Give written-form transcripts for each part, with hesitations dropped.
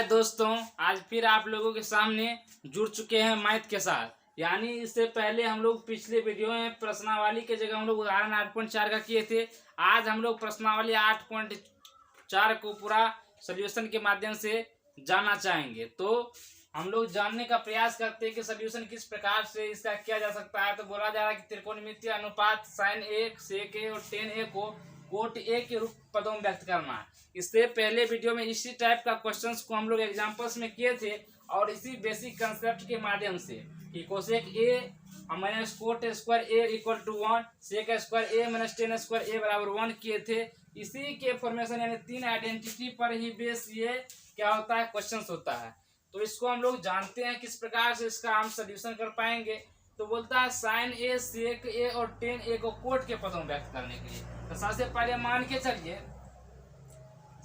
दोस्तों, आज फिर आप लोगों के सामने जुड़ चुके हैं मैथ के साथ। यानी इससे पहले हम लोग पिछले वीडियो में प्रश्नावली के जगह हम लोग उदाहरण 8.4 का किए थे। आज हम लोग प्रश्नावली 8.4 को पूरा सॉल्यूशन के माध्यम से जानना चाहेंगे। तो हम लोग जानने का प्रयास करते हैं कि सॉल्यूशन किस प्रकार से इसका किया जा सकता है। तो बोला जा रहा है कि त्रिकोणमितीय अनुपात sin a, sec a और tan a को कोट ए के रूप पदों में व्यक्त करना। इससे पहले वीडियो में इसी टाइप का क्वेश्चंस को हम लोग एग्जांपल्स में किए थे और इसी बेसिक कंसेप्ट के माध्यम से कि cosec A minus cot square A equal to 1, sec square A minus ten square A बराबर 1 किए थे। इसी के फॉर्मेशन यानी 3 आइडेंटिटी पर ही बेस ये क्या होता है, क्वेश्चंस होता है। तो इसको हम लोग जानते हैं किस प्रकार से इसका हम सोल्यूशन कर पाएंगे। तो बोलता है साइन ए, सेक ए और टेन ए को कोट के पदों में व्यक्त करने के लिए। तो सबसे पहले मान के चलिए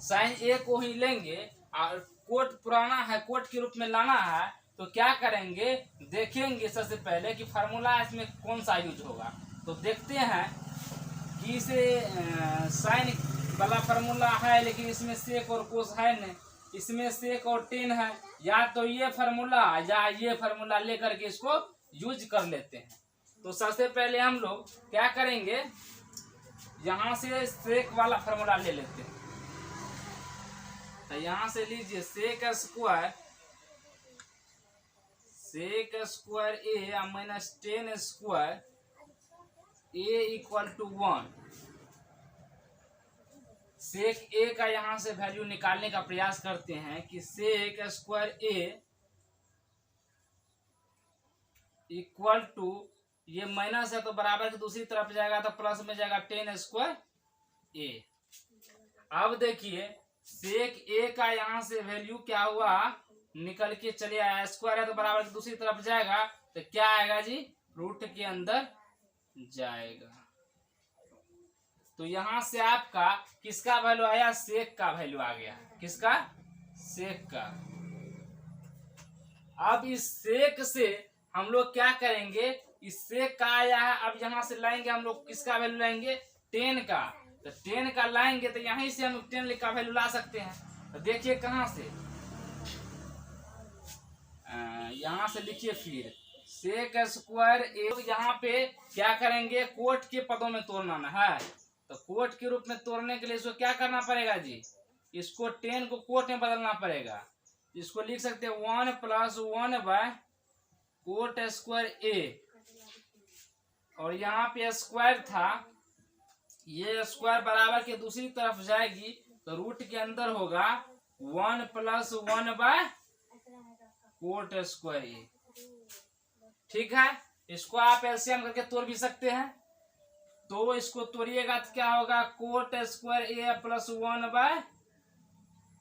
साइन ए को ही लेंगे और कोट पुराना है, कोट के रूप में लाना है। तो क्या करेंगे, देखेंगे सबसे पहले कि फार्मूला इसमें कौन सा यूज होगा। तो देखते हैं कि इसे साइन वाला फार्मूला है, लेकिन इसमें सेक और कोस है नहीं। इसमें सेक और टेन है, या तो ये फार्मूला या ये फार्मूला लेकर के इसको यूज कर लेते हैं। तो सबसे पहले हम लोग क्या करेंगे, यहाँ से सेक वाला फार्मूला ले लेते हैं। तो यहाँ से लीजिए sec square A minus ten square A equal to 1। Sec A का यहाँ से वैल्यू निकालने का प्रयास करते हैं कि sec square A equal to, ये माइनस है तो बराबर की दूसरी तरफ जाएगा तो प्लस में जाएगा टेन स्क्वायर ए। अब देखिए सेक ए का यहाँ से वैल्यू क्या हुआ, निकल के चले आया। स्क्वायर है तो बराबर की दूसरी तरफ जाएगा तो क्या आएगा जी, रूट के अंदर जाएगा। तो यहाँ से आपका किसका वैल्यू आया, सेक का वैल्यू आ गया। किसका, सेक का। अब इस सेक से हम लोग क्या करेंगे, इस सेक का आया है, अब यहाँ से लाएंगे हम लोग किसका वैल्यू लाएंगे, टेन का। तो टेन का लाएंगे तो यहीं से हम 10 का वैल्यू ला सकते हैं। तो देखिए कहाँ से, यहाँ से लिखिए फिर सेक स्क्वायर ए। यहाँ पे क्या करेंगे, कोट के पदों में तोड़ना है। तो कोट के रूप में तोड़ने के लिए इसको क्या करना पड़ेगा जी, इसको 10 को कोट में बदलना पड़ेगा। इसको लिख सकते हैं 1 + 1 बाय कोट स्क्वायर ए। और यहाँ पे स्क्वायर था, ये स्क्वायर बराबर के दूसरी तरफ जाएगी तो रूट के अंदर होगा 1 + 1 बाय कोट स्क्वायर ए। ठीक है, इसको आप एलसीएम करके तोड़ भी सकते हैं। तो इसको तोड़िएगा तो क्या होगा, coat square A + 1 by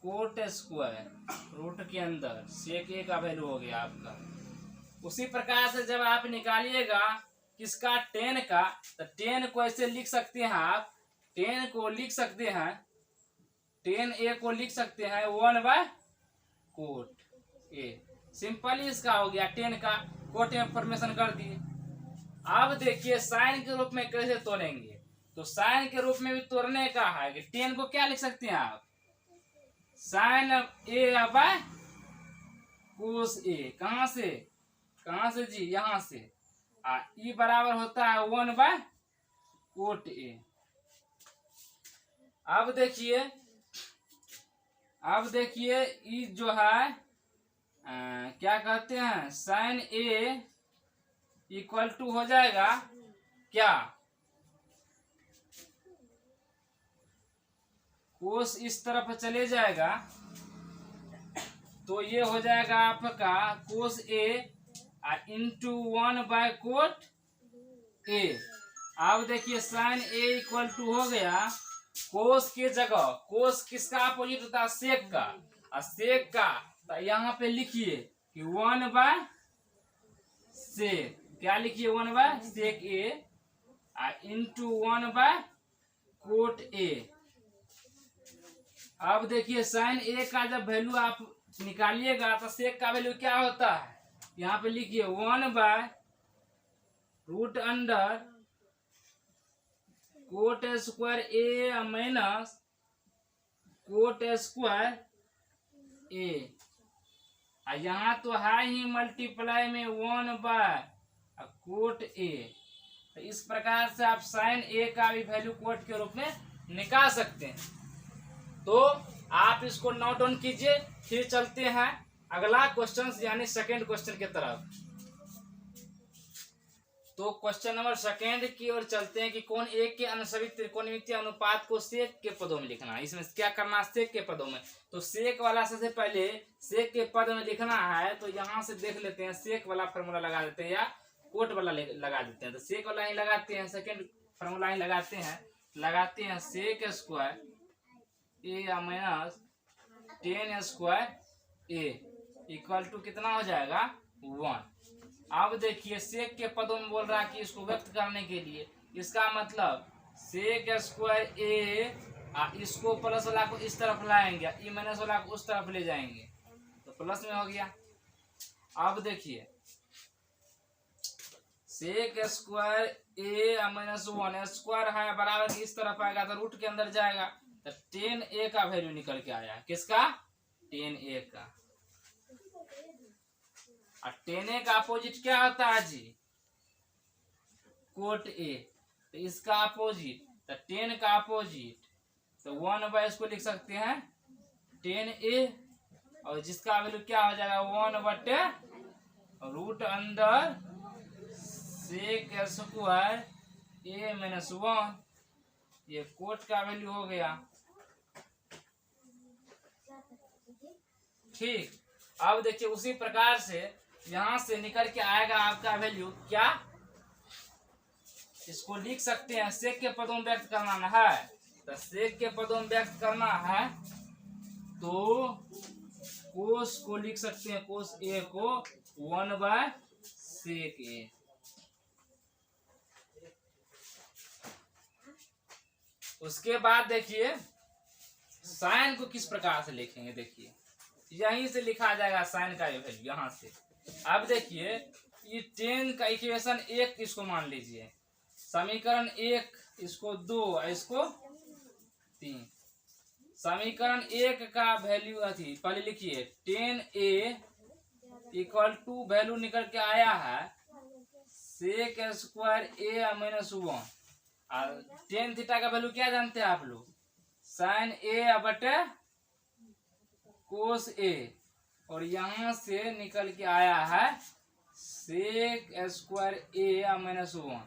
coat square root के अंदर सेक ए का वैल्यू हो गया आपका। उसी प्रकार से जब आप निकालिएगा किसका, 10 का, तो 10 को ऐसे लिख सकते हैं आप, 10 को लिख सकते हैं, 10 ए को लिख सकते हैं 1 बाय कोट ए। सिंपल इसका हो गया, 10 का कोट में फॉर्मेशन कर दिए। अब देखिए साइन के रूप में कैसे तोड़ेंगे। तो साइन के रूप में भी तोड़ने का है कि 10 को क्या लिख सकते हैं आप, साइन ए बाय कोस ए। कहां से जी, यहां से। ई बराबर होता है 1 बाय कोट ए। अब देखिए ई जो है क्या कहते हैं, साइन ए इक्वल टू हो जाएगा क्या, कोस इस तरफ चले जाएगा तो ये हो जाएगा आपका कोस ए इंटू 1 बाय कोट ए। अब देखिए साइन ए इक्वल टू हो गया कोस के जगह, कोस किसका अपोजिट होता है, सेक का। और सेक का तो यहाँ पे लिखिए कि 1 बाय सेक, क्या लिखिए 1 by sec A into 1 by cot A. अब देखिए साइन ए का जब वैल्यू आप निकालिएगा तो सेक का वैल्यू क्या होता है, यहाँ पे लिखिए 1 by root under cot square A minus cot square A और यहाँ तो है ही मल्टीप्लाई में 1/√a। तो इस प्रकार से आप साइन ए का भी वैल्यू कोट के रूप में निकाल सकते हैं। तो आप इसको नोट डाउन कीजिए। फिर चलते हैं अगला क्वेश्चन यानी सेकेंड क्वेश्चन की तरफ। तो क्वेश्चन नंबर सेकेंड की ओर चलते हैं कि कौन एक के अनुसभी त्रिकोणमितीय अनुपात को सेक के पदों में लिखना है। इसमें क्या करना है, सेक के पदों में। तो सेक वाला सबसे पहले सेक के पद में लिखना है। तो यहाँ से देख लेते हैं, सेक वाला फॉर्मूला लगा देते हैं या कोट वाला लगा देते हैं। तो सेक वाला ही लगाते हैं, सेकेंड फॉर्मूला ही लगाते हैं sec square A minus 10 square A equal to कितना हो जाएगा 1। अब देखिए सेक के पदों में बोल रहा है कि इसको व्यक्त करने के लिए, इसका मतलब सेक स्क्वायर ए, इसको प्लस वाला को इस तरफ लाएंगे, ई माइनस वाला को उस तरफ ले जाएंगे, तो प्लस में हो गया। अब देखिए सेक स्क्वायर ए माइनस 1 स्क्वायर है बराबर इस तरफ आएगा तो रूट के अंदर जाएगा, तो 10a का वैल्यू निकल के आया। किसका? 10a का। और 10a का अपोजिट क्या होता है जी? Cot A. तो इसका अपोजिट, तो 10 का अपोजिट, तो 1 इसको लिख सकते हैं 10a, और जिसका वैल्यू क्या हो जाएगा 1/रूट under sec square A minus 1। ये कोट का वैल्यू हो गया। ठीक। अब देखिए उसी प्रकार से यहां से निकल के आएगा आपका वैल्यू क्या, इसको लिख सकते हैं सेक के पदों में व्यक्त करना है। तो सेक के पदों में व्यक्त करना है तो कोस को लिख सकते हैं, कोस ए को 1/सेक ए। उसके बाद देखिए साइन को किस प्रकार से लिखेंगे। देखिए यहीं से लिखा जाएगा साइन का वैल्यू यहाँ से। अब देखिए ये 10 का इक्वेशन 1 इसको मान लीजिए, समीकरण 1 इसको 2 इसको 3। समीकरण 1 का वैल्यू थी पहले लिखिए 10a इक्वल टू वैल्यू निकल के आया है सेक स्क्वायर ए माइनस 1। और टेन थीटा का वैल्यू क्या जानते हैं आप लोग? साइन ए बटे कोस ए, और यहां से निकल के आया है सेक स्क्वायर ए माइनस 1।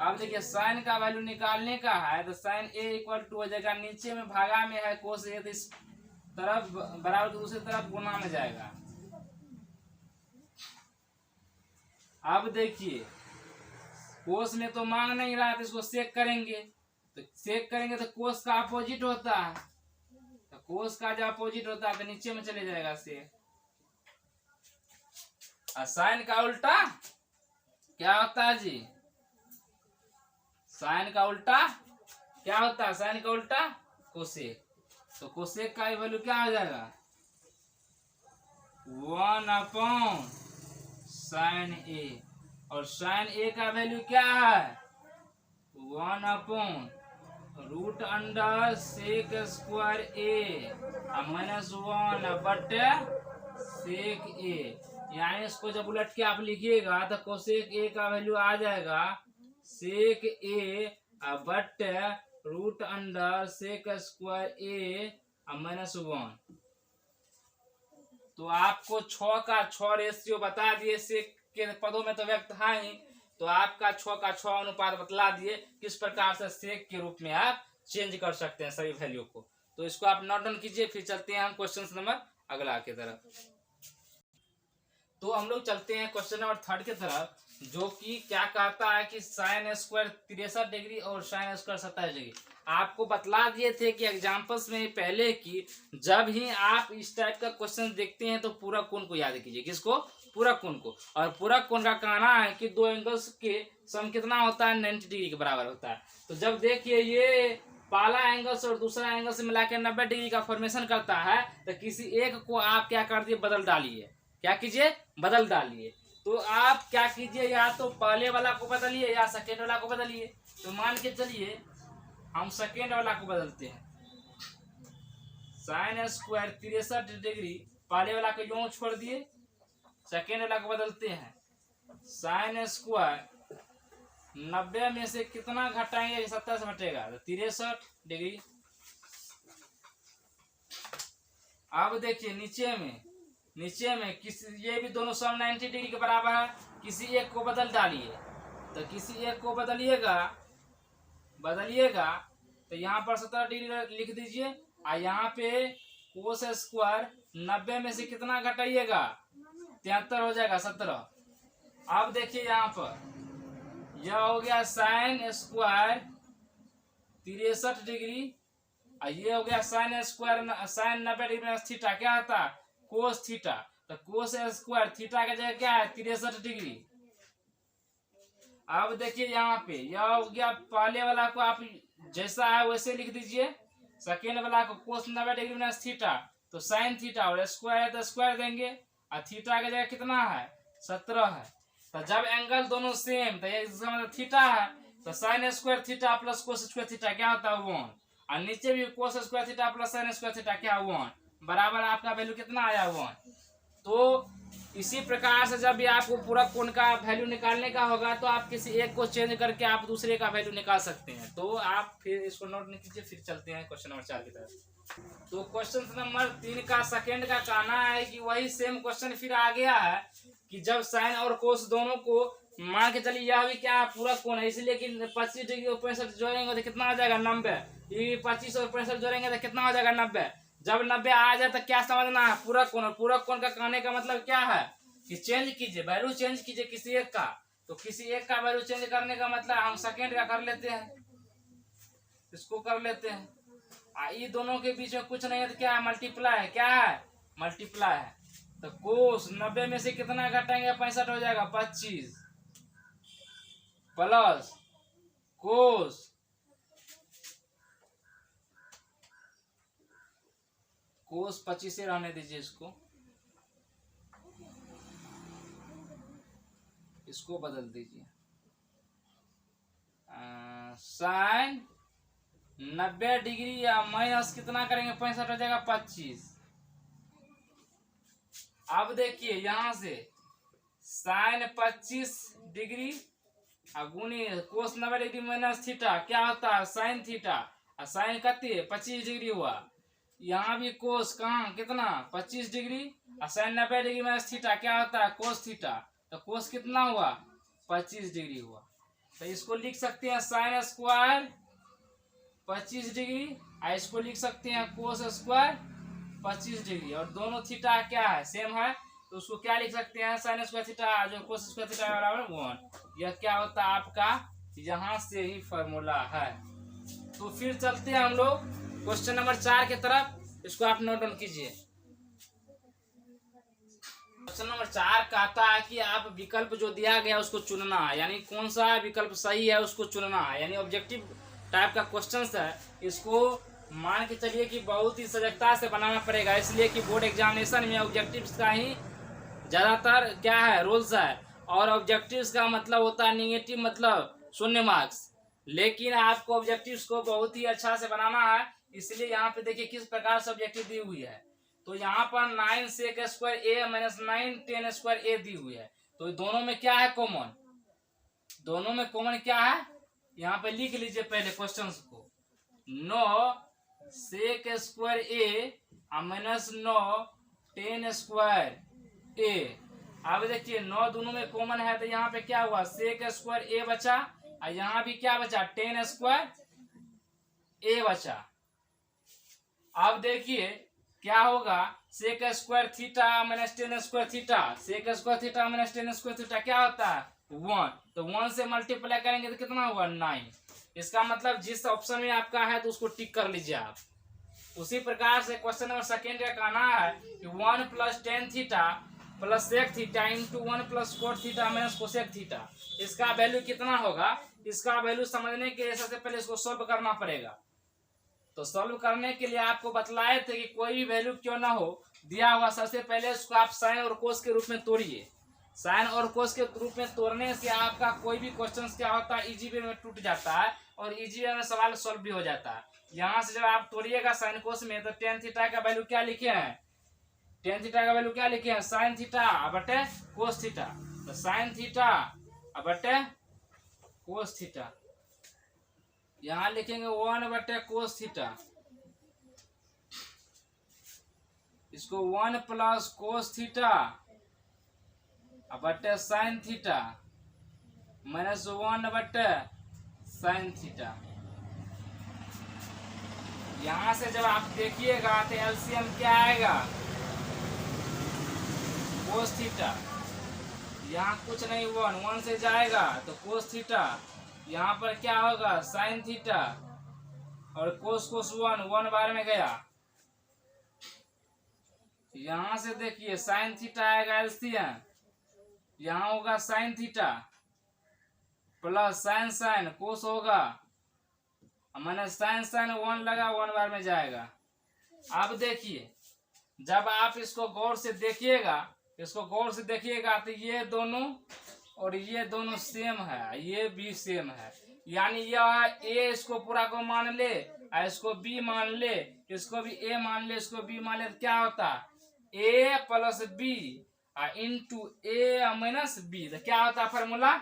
अब देखिए साइन का वैल्यू निकालने का है तो साइन ए इक्वल टू हो जाएगा, नीचे में भागा में है कोस ए, तो इस तरफ बराबर दूसरी तरफ गुना में जाएगा। अब देखिए कोस में तो मांग नहीं रहा, तो इसको सेक करेंगे, तो सेक करेंगे तो कोस का अपोजिट होता है, तो कोस का जो अपोजिट होता है तो नीचे में चले जाएगा सेक। और साइन का उल्टा क्या होता है जी? साइन का उल्टा क्या होता है? साइन का उल्टा कोसेक। तो कोसेक का वैल्यू क्या हो जाएगा 1/साइन ए, और साइन ए का वैल्यू क्या है 1/रूट under sec square A minus 1 बटे सेक ए। यानी इसको जब उलट के आप लिखिएगा तो कोसेक ए का वैल्यू आ जाएगा सेक ए बटे root under sec square A minus 1। तो आपको 6 का 6 रेशियो बता दिए, सेक के पदों में तो व्यक्त है ही, तो आपका 6 का 6 अनुपात बतला दिए किस प्रकार से सेक के रूप में आप चेंज कर सकते हैं सभी वैल्यू को। तो इसको आप नोट डाउन कीजिए। फिर चलते हैं हम क्वेश्चन नंबर अगला की तरफ। तो हम लोग चलते हैं क्वेश्चन नंबर 3 की तरफ, जो कि क्या कहता है कि साइन स्क्वायर 63 डिग्री और साइन स्क्वायर 27 डिग्री। आपको बतला दिए थे कि एग्जाम्पल्स में पहले कि जब ही आप इस टाइप का क्वेश्चन देखते हैं तो पूरा कोण को याद कीजिए। किसको? पूरा कोण को। और पूरा कोण का कहना है कि दो एंगल्स के सम कितना होता है 90 डिग्री के बराबर होता है। तो जब देखिए ये पहला एंगल्स और दूसरा एंगल से मिलाकर 90 डिग्री का फॉर्मेशन करता है, तो किसी एक को आप क्या कर दिए बदल डालिए। क्या कीजिए? बदल डालिए। तो आप क्या कीजिए, या तो पहले वाला को बदलिए या सेकेंड वाला को बदलिए। तो मान के चलिए हम सेकेंड वाला को बदलते हैं। साइन स्क्वायर 63 डिग्री पहले वाला को यूं छोड़ दिए, सेकेंड वाला को बदलते हैं। साइन स्क्वायर 90 में से कितना घटाएंगे? 70 से घटेगा तो 63 डिग्री। अब देखिए नीचे में किसी, ये भी दोनों सब 90 डिग्री के बराबर है, किसी एक को बदल डालिए। तो किसी एक को बदलिएगा तो यहाँ पर 17 डिग्री लिख दीजिए। और यहाँ पे कोस स्क्वायर 90 में से कितना घटाइएगा? 73 हो जाएगा 17। अब देखिए यहाँ पर यह हो गया साइन स्क्वायर 63 डिग्री, और ये हो गया साइन स्क्वायर साइन 90 डिग्री में थीटा क्या होता? Cos theta. तो कोस स्क्वायर थीटा की जगह क्या है? 63 डिग्री। अब देखिए यहाँ पे यह हो गया, पहले वाला को आप जैसा है वैसे लिख दीजिए, सेकेंड वाला को कोस 90 डिग्री में थीटा, तो साइन थीटा, और स्क्वायर है तो स्क्वायर देंगे, और थीटा की जगह कितना है? 17 है। तो जब एंगल दोनों सेम, तो इसका मतलब थीटा है, तो sign square theta plus cos square theta क्या होता है? 1। और नीचे भी कोस square theta plus sine square theta क्या? 1 बराबर आपका वैल्यू कितना आया? 1। तो इसी प्रकार से जब भी आपको पूरा कोण का वैल्यू निकालने का होगा तो आप किसी एक को चेंज करके आप दूसरे का वैल्यू निकाल सकते हैं। तो आप फिर इसको नोट नहीं कीजिए, फिर चलते हैं क्वेश्चन नंबर 4 की तरफ। तो क्वेश्चन नंबर 3 का सेकंड का कहना है कि वही सेम क्वेश्चन फिर आ गया है कि जब साइन और कोस दोनों को मान के चलिए, यह भी क्या पूरा कोण है, इसलिए कि 25 डिग्री और 65 जोड़ेंगे तो कितना आ जाएगा? 90। ये 25 और 65 जोड़ेंगे तो कितना हो जाएगा? 90। जब 90 आ जाए तो क्या समझना है? पूरा कोण। पूरा कोण का कहने का मतलब क्या है कि चेंज कीजिए, वैल्यू चेंज कीजिए किसी एक का। तो किसी एक का वैल्यू चेंज करने का मतलब हम सेकेंड का कर लेते हैं, इसको कर लेते हैं। ये दोनों के बीच में कुछ नहीं है तो क्या है? मल्टीप्लाई है। क्या है? मल्टीप्लाई है। तो कोस 90 में से कितना घटाएंगे? 65 हो जाएगा 25 प्लस कोस 25 से रहने दीजिए, इसको बदल दीजिए। साइन 90 डिग्री या माइनस कितना करेंगे? 65 हो जाएगा 25। अब देखिए यहां से साइन 25 डिग्री गुनी कोस 90 डिग्री माइनस थीटा क्या होता है? Sine theta. और साइन कितने? 25 डिग्री हुआ। यहाँ भी कोस कहाँ कितना? 25 डिग्री, और साइन 90 डिग्री माइनस थीटा क्या होता है? Cos theta. तो कोस कितना हुआ? 25 डिग्री हुआ। तो इसको लिख सकते हैं साइन स्क्वायर 25 डिग्री, और इसको लिख सकते हैं कोस स्क्वायर 25 डिग्री। और दोनों थीटा क्या है? सेम है, तो उसको क्या लिख सकते हैं? साइन स्क्वायर थीटा जो कोस स्क्वायर थीटा बराबर 1। यह क्या होता है आपका? यहाँ से ही फॉर्मूला है। तो फिर चलते हैं हम लोग क्वेश्चन नंबर 4 की तरफ। इसको आप नोट डाउन कीजिए। क्वेश्चन नंबर 4 कहता है कि आप विकल्प जो दिया गया उसको चुनना है, यानी कौन सा विकल्प सही है उसको चुनना है। यानी ऑब्जेक्टिव टाइप का क्वेश्चन है। इसको मान के चलिए कि बहुत ही सजगता से बनाना पड़ेगा, इसलिए कि बोर्ड एग्जामिनेशन में ऑब्जेक्टिव्स का ही ज्यादातर क्या है? रोल्स है। और ऑब्जेक्टिव्स का मतलब होता है निगेटिव, मतलब 0 मार्क्स। लेकिन आपको ऑब्जेक्टिव्स को बहुत ही अच्छा से बनाना है, इसलिए यहाँ पे देखिए किस प्रकार से ऑब्जेक्टिव दी हुई है। तो यहाँ पर 9 सेक स्क्वायर ए माइनस 9 10 स्क्वायर ए दी हुई है। तो दोनों में क्या है कॉमन? दोनों में कॉमन क्या है? यहाँ पे लिख लीजिए पहले क्वेश्चन को। 9 सेक स्क्वायर ए माइनस 9 10 स्क्वायर ए। अब देखिए 9 दोनों में कॉमन है, तो यहाँ पे क्या हुआ? सेक स्क्वायर ए बचा, और यहाँ भी क्या बचा? 10 स्क्वायर ए बचा। अब देखिए क्या होगा? Sec square theta minus 10 square theta, sec square theta minus 10 square theta क्या होता है? 1। तो 1 से मल्टीप्लाई करेंगे तो कितना होगा? 9। इसका मतलब जिस ऑप्शन में आपका है तो उसको टिक कर लीजिए आप। उसी प्रकार से क्वेश्चन नंबर सेकेंड का कहना है कि 1 plus 10 theta plus sec theta into 1 plus cot theta minus cosec theta, इसका वैल्यू कितना होगा? इसका वैल्यू समझने के लिए सबसे पहले इसको सॉल्व करना पड़ेगा। तो सॉल्व करने के लिए आपको बतलाए थे कि कोई भी वैल्यू क्यों ना हो दिया हुआ, सबसे पहले उसको आप साइन और कोस के रूप में तोड़िए। साइन और कोस के रूप में तोड़ने से आपका कोई भी क्वेश्चन क्या होता है? इजी वे में टूट जाता है, और इजी वे में सवाल सॉल्व भी हो जाता है। यहाँ से जब आप तोड़िएगा साइन कोस में, तो टेन थीटा का वैल्यू क्या लिखे हैं? टेन थीटा का वैल्यू क्या लिखे हैं, साइन थीटा बटे कोस थीटा। तो साइन थीटा बटे कोस थीटा, यहां लिखेंगे 1 बटे कोस थीटा, इसको 1 प्लस कोस थीटा बटे साइन थीटा माइनस 1 बटे साइन थीटा। यहां से जब आप देखिएगा तो एलसीएम क्या आएगा, कोस थीटा, यहाँ कुछ नहीं 1 से जाएगा तो कोस थीटा, यहाँ पर क्या होगा साइन थीटा, और कोस कोस 1 बार में गया। यहां से देखिए साइन थीटा आएगा एलसीएम, यहाँ होगा sine theta plus sign sine cos होगा, मैंने साइन साइन 1 लगा 1 बार में जाएगा। अब देखिए जब आप इसको गौर से देखिएगा, इसको गौर से देखिएगा तो ये दोनों और ये दोनों सेम है, ये भी सेम है, यानी यह ए इसको पूरा को मान ले, इसको बी मान ले, इसको भी ए मान ले, इसको बी मान ले, तो क्या होता ए प्लस बी इंटू ए माइनस बी। तो क्या होता फार्मूला,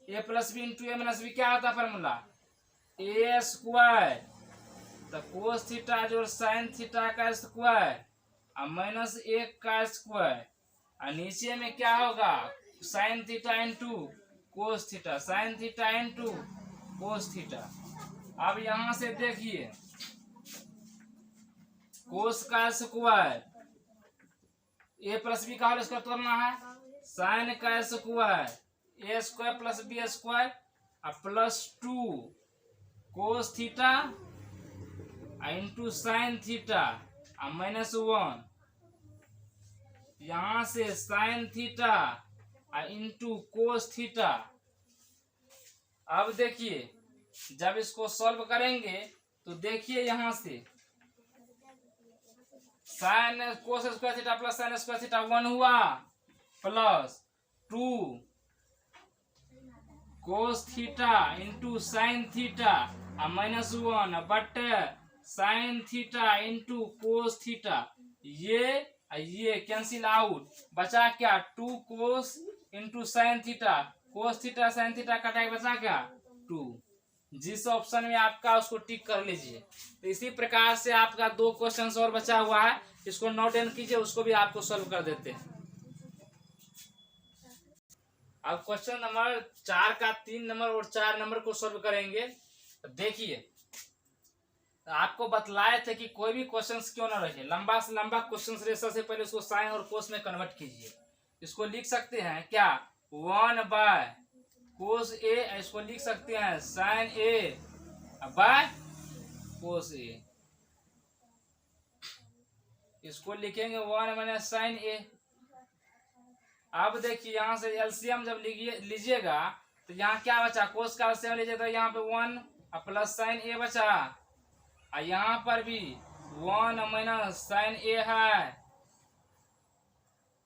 ए प्लस बी इंटू ए माइनस बी, क्या होता फार्मूला ए स्क्वायर, तो कोस थीटा जो साइन थीटा का स्क्वायर माइनस 1 का स्क्वायर, और नीचे में क्या होगा sign theta into cos theta, sine theta into cos theta. अब यहां से देखिए कोस का स्क्वायर ए प्लस बी का होल स्क्वायर तोड़ना है, साइन का square A square plus B square plus 2 cos theta into sine theta minus 1, यहां से sine theta into cos theta. अब देखिए जब इसको सॉल्व करेंगे तो देखिए यहां से sine cos square theta plus sine square theta 1 हुआ plus 2 cos theta into sine theta minus 1 बटे sine theta into cos theta, ये कैंसिल आउट, बचा क्या 2 cos into sine theta, cos theta sine theta कटा बचा क्या 2। जिस ऑप्शन में आपका उसको टिक कर लीजिए। तो इसी प्रकार से आपका 2 क्वेश्चन और बचा हुआ है, इसको नोट डाउन कीजिए, उसको भी आपको सॉल्व कर देते हैं। अब क्वेश्चन नंबर 4 का 3 नंबर और 4 नंबर को सॉल्व करेंगे। देखिए आपको बतलाए थे कि कोई भी क्वेश्चंस क्यों ना रखे, लंबा से लंबा क्वेश्चन रेशा से पहले उसको साइन और कोस में कन्वर्ट कीजिए। इसको लिख सकते हैं क्या 1 बाय कोस ए, इसको लिख सकते हैं साइन ए बाय कोस ए, इसको लिखेंगे 1 माइनस साइन ए। अब देखिए यहां से एलसीएम जब लीजिएगा तो यहाँ क्या बचा, कोस का एलसीएम लीजिए तो यहाँ पे 1 प्लस साइन ए बचा, और यहाँ पर भी 1 माइनस साइन ए है,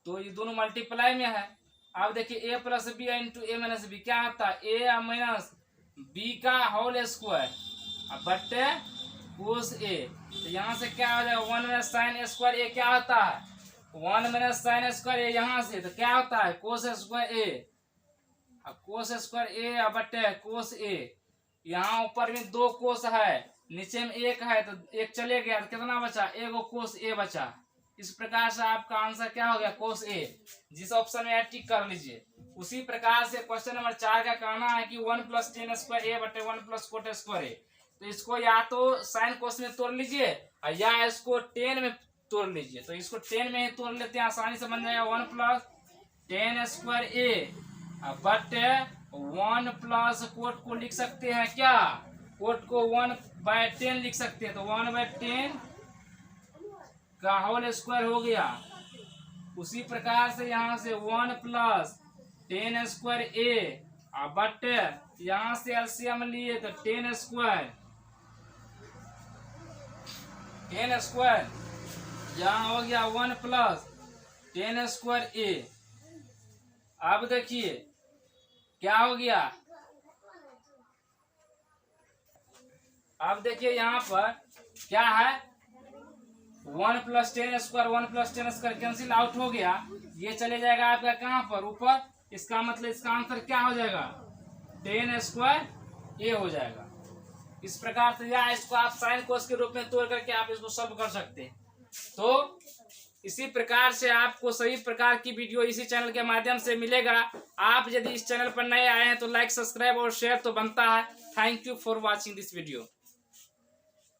तो ये दोनों मल्टीप्लाई में है। अब देखिए ए प्लस बी इंटू ए माइनस बी क्या होता है ए माइनस बी का होल स्क्वायर बटे कोस ए, तो यहाँ से क्या हो जाएगा 1 माइनस साइन स्क्वायर ए क्या होता है 1 माइनस साइन स्क्वायर ए, यहाँ से तो क्या होता है कोस स्क्वायर ए, कोस स्क्वायर ए बटे कोस ए, यहाँ ऊपर में 2 कोस है नीचे में 1 है तो 1 चले गया तो कितना बचा एगो कोस ए बचा। इस प्रकार से आपका आंसर क्या हो गया कोस ए, जिस ऑप्शन में टिक कर लीजिए। उसी प्रकार से क्वेश्चन नंबर 4 का कहना है कि 1 प्लस टेन स्क्वायर ए बटे 1 प्लस कोट स्क्वायर ए, तो इसको या तो साइन कोस में तोड़ लीजिए या इसको 10 में तोड़ लीजिए। तो इसको 10 में ही तोड़ लेते हैं, आसानी से बन जाएगा 1 प्लस टेन स्क्वायर ए बटे 1 प्लस कोट को लिख सकते हैं क्या, कोट को 1/10 लिख सकते हैं, तो 1/10 का होल स्क्वायर हो गया। उसी प्रकार से यहाँ से 1 प्लस टेन स्क्वायर ए बटे यहाँ से एलसीएम लिए तो 10 स्क्वायर यहाँ हो गया 1 प्लस टेन स्क्वायर ए। अब देखिए क्या हो गया, अब देखिए यहाँ पर क्या है 1 + 10 स्क्वायर 1 + 10 स्क्वायर कैंसिल आउट हो गया, ये चले जाएगा आपका कहाँ पर, ऊपर। इसका मतलब इसका आंसर क्या हो जाएगा, 10 स्क्वायर ए हो जाएगा। इस प्रकार से या इसको आप साइन कोस के रूप में तोड़ करके आप इसको सॉल्व कर सकते हैं। तो इसी प्रकार से आपको सभी प्रकार की वीडियो इसी चैनल के माध्यम से मिलेगा। आप यदि इस चैनल पर नए आए हैं तो लाइक, सब्सक्राइब और शेयर तो बनता है। Thank you for watching this video.